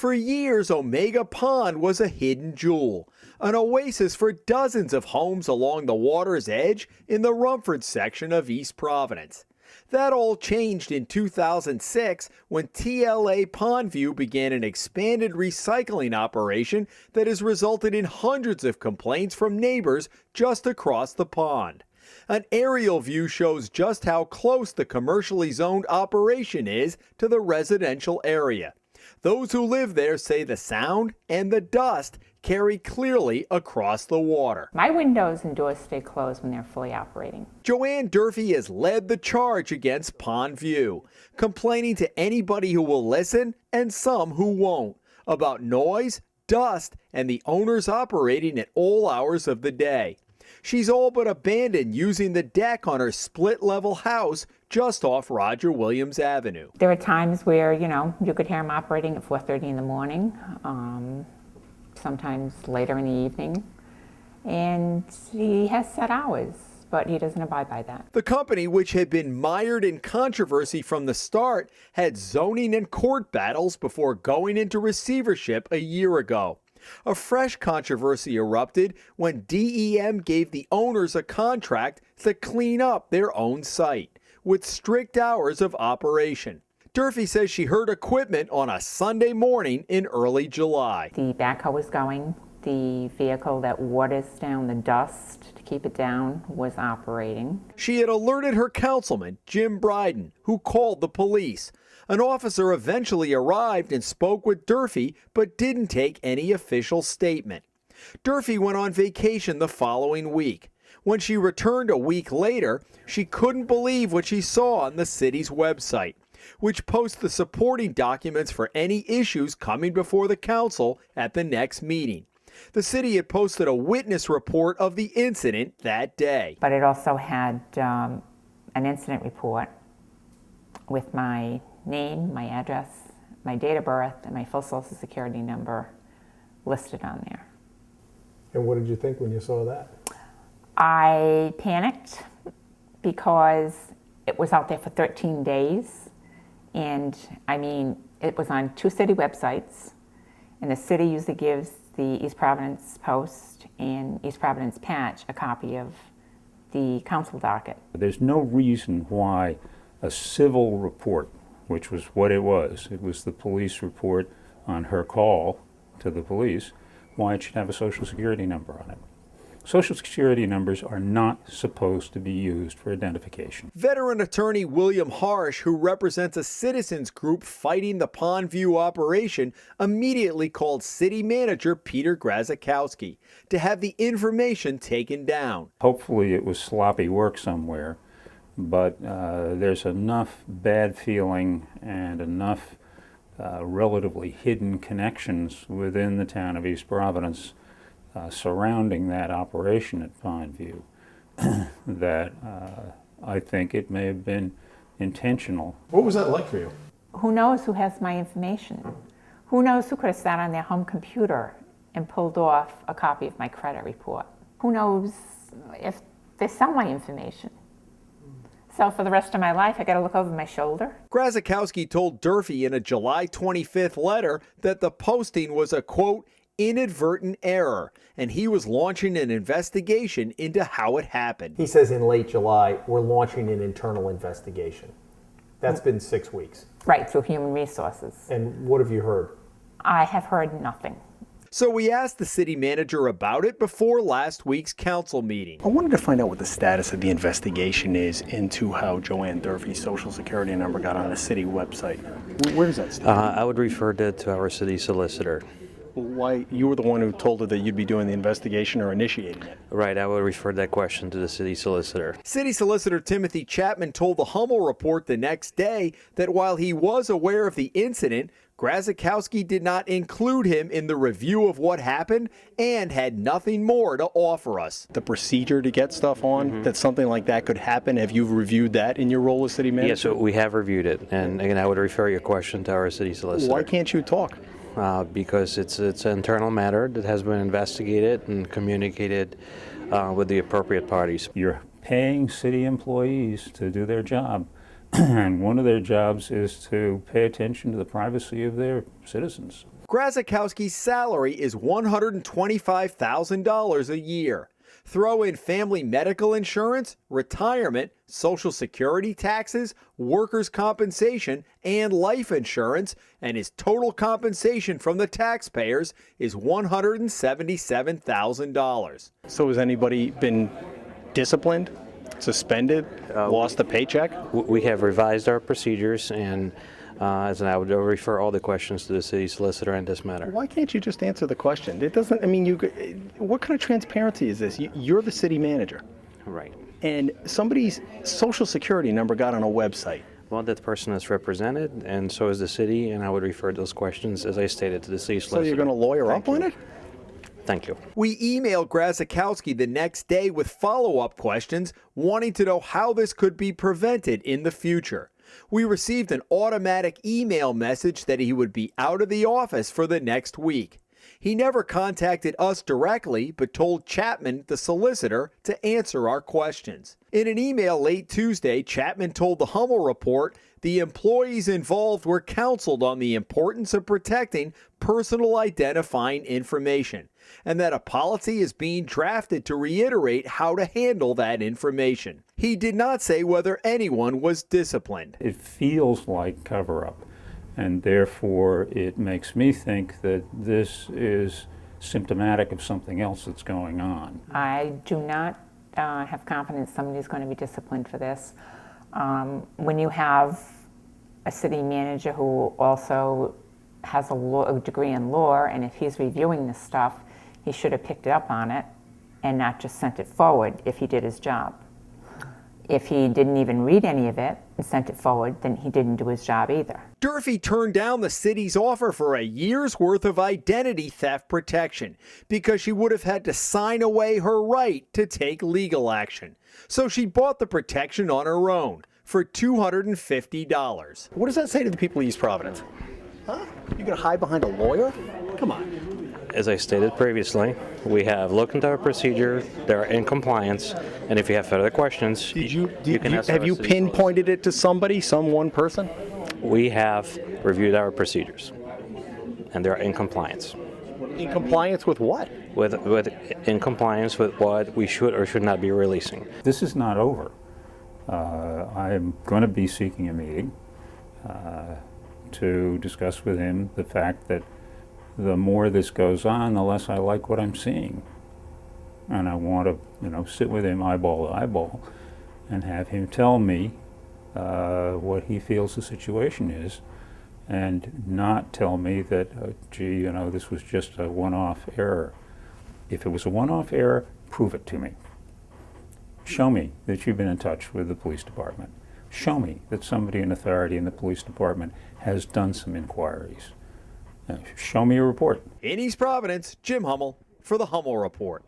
For years, Omega Pond was a hidden jewel, an oasis for dozens of homes along the water's edge in the Rumford section of East Providence. That all changed in 2006 when TLA Pondview began an expanded recycling operation that has resulted in hundreds of complaints from neighbors just across the pond. An aerial view shows just how close the commercially zoned operation is to the residential area. Those who live there say the sound and the dust carry clearly across the water. My windows and doors stay closed when they're fully operating. Joanne Durfee has led the charge against Pondview, complaining to anybody who will listen and some who won't about noise, dust, and the owners operating at all hours of the day. She's all but abandoned using the deck on her split-level house just off Roger Williams Avenue. There are times where, you could hear them operating at 4:30 in the morning, sometimes later in the evening, and he has set hours, but he doesn't abide by that. The company, which had been mired in controversy from the start, had zoning and court battles before going into receivership a year ago. A fresh controversy erupted when DEM gave the owners a contract to clean up their own site, with strict hours of operation. Durfee says she heard equipment on a Sunday morning in early July. The backhoe was going. The vehicle that waters down the dust to keep it down was operating. She had alerted her councilman, Jim Bryden, who called the police. An officer eventually arrived and spoke with Durfee, but didn't take any official statement. Durfee went on vacation the following week. When she returned a week later, she couldn't believe what she saw on the city's website, which posts the supporting documents for any issues coming before the council at the next meeting. The city had posted a witness report of the incident that day. But it also had an incident report with my name, my address, my date of birth, and my full Social Security number listed on there. And what did you think when you saw that? I panicked because it was out there for 13 days. And it was on 2 city websites. And the city usually gives the East Providence Post and East Providence Patch a copy of the council docket. There's no reason why a civil report, which was what it was the police report on her call to the police, why it should have a Social Security number on it. Social Security numbers are not supposed to be used for identification. Veteran attorney William Harsh, who represents a citizens group fighting the Pondview operation, immediately called city manager Peter Grazikowski to have the information taken down. Hopefully it was sloppy work somewhere, but there's enough bad feeling and enough relatively hidden connections within the town of East Providence surrounding that operation at Pondview that I think it may have been intentional. What was that like for you? Who knows who has my information? Who knows who could have sat on their home computer and pulled off a copy of my credit report? Who knows if they sell my information? So for the rest of my life, I got to look over my shoulder. Grazikowski told Durfee in a July 25th letter that the posting was a, quote, inadvertent error, and he was launching an investigation into how it happened. He says in late July, we're launching an internal investigation. That's been 6 weeks. Right, through Human Resources. And what have you heard? I have heard nothing. So we asked the city manager about it before last week's council meeting. I wanted to find out what the status of the investigation is into how Joanne Durfee's Social Security number got on the city website. Where does that stand? I would refer that to our city solicitor. Why, you were the one who told her that you'd be doing the investigation or initiating it. Right, I would refer that question to the city solicitor. City Solicitor Timothy Chapman told the Hummel report the next day that while he was aware of the incident, Grazikowski did not include him in the review of what happened and had nothing more to offer us. The procedure to get stuff on, that something like that could happen, have you reviewed that in your role as city manager? Yes, so we have reviewed it, and again, I would refer your question to our city solicitor. Why can't you talk? Because it's an internal matter that has been investigated and communicated with the appropriate parties. You're paying city employees to do their job. And one of their jobs is to pay attention to the privacy of their citizens. Grazikowski's salary is $125,000 a year. Throw in family medical insurance, retirement, Social Security taxes, workers' compensation, and life insurance, and his total compensation from the taxpayers is $177,000. So has anybody been disciplined, suspended, lost a paycheck? We have revised our procedures, and as I would refer all the questions to the city solicitor in this matter. Why can't you just answer the question? It doesn't, I mean, what kind of transparency is this? You're the city manager, Right. and somebody's social security number got on a website. Well, that person is represented, and so is the city, and I would refer those questions, as I stated, to the city solicitor. So you're going to lawyer up on it? Thank you. We emailed Grazikowski the next day with follow-up questions, wanting to know how this could be prevented in the future. We received an automatic email message that he would be out of the office for the next week. He never contacted us directly, but told Chapman, the solicitor, to answer our questions. In an email late Tuesday, Chapman told the Hummel report the employees involved were counseled on the importance of protecting personal identifying information, and that a policy is being drafted to reiterate how to handle that information. He did not say whether anyone was disciplined. It feels like cover-up, and therefore it makes me think that this is symptomatic of something else that's going on. I do not have confidence somebody's going to be disciplined for this. When you have a city manager who also has a degree in law, and if he's reviewing this stuff, he should have picked up on it and not just sent it forward if he did his job. If he didn't even read any of it and sent it forward, then he didn't do his job either. Durfee turned down the city's offer for a year's worth of identity theft protection because she would have had to sign away her right to take legal action. So she bought the protection on her own for $250. What does that say to the people of East Providence? Huh? You're going to hide behind a lawyer? Come on. As I stated previously, we have looked into our procedure, they're in compliance, and if you have further questions, you can ask Have our you city pinpointed it to somebody, some one person? solicitor. We have reviewed our procedures, and they're in compliance. In compliance with what? In compliance with what we should or should not be releasing. This is not over. I'm going to be seeking a meeting to discuss with him the fact that the more this goes on, the less I like what I'm seeing. And I want to, sit with him eyeball to eyeball and have him tell me what he feels the situation is, and not tell me that, this was just a one-off error. If it was a one-off error, prove it to me. Show me that you've been in touch with the police department. Show me that somebody in authority in the police department has done some inquiries. Show me a report. In East Providence, Jim Hummel for the Hummel Report.